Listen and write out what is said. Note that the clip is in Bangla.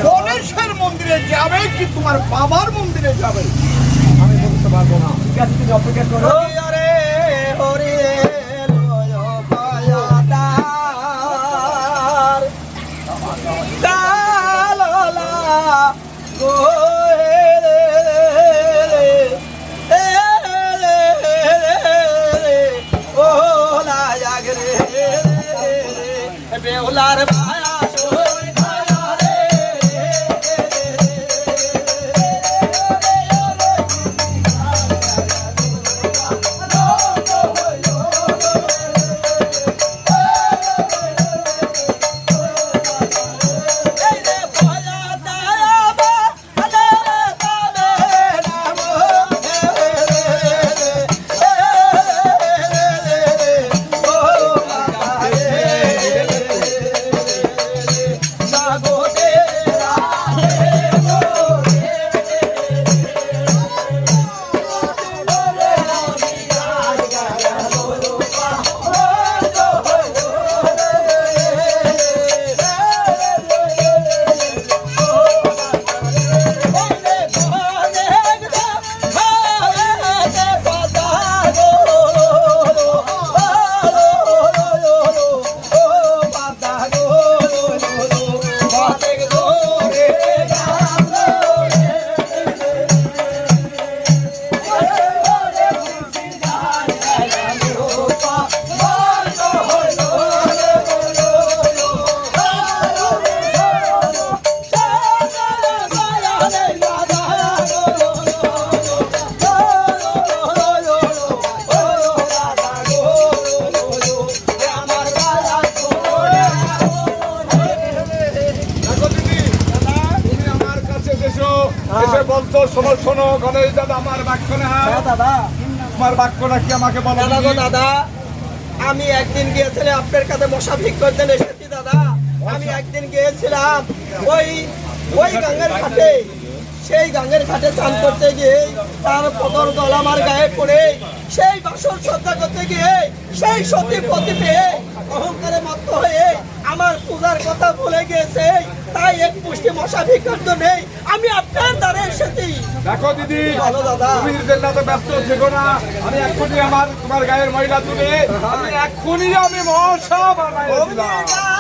গণেশের মন্দিরে যাবে কি তোমার বাবার মন্দিরে যাবে আমি বলতে পারবো না। ঠিক আছে, তুমি অপেক্ষা করো। আরে হরে বেউলার ভায়া শোনো গণেশ দাদা, আমার বাক্য না দাদা, তোমার বাক্যটা কি আমাকে বলো দাদা। আমি একদিন গিয়েছিলাম আপনার কাছে মশা ভিক করতে এসেছি দাদা। আমি একদিন গিয়েছিলাম ওই গঙ্গার ঘাটে, সেই গাঙ্গের ঘাটে চান করতে গিয়ে তার পদর দল আমার গায়ে পড়ে সেই বাসর শ্রদ্ধা করতে গিয়ে সেই সতী পতি পেয়ে অহংকারে মত্ত হয়ে আমার পূজার কথা ভুলে গিয়েছে। তাই এক পুষ্টি মশা ভিক্ষার নেই আমি আপনার দ্বারে এসেছি। দেখো দিদি, ভালো দাদা, তুমি তো ব্যস্ত থেকো না। আমি এক্ষুনি তোমার গায়ের ময়লা তুলে আমি এক্ষুনি মশা বানাই দিলাম।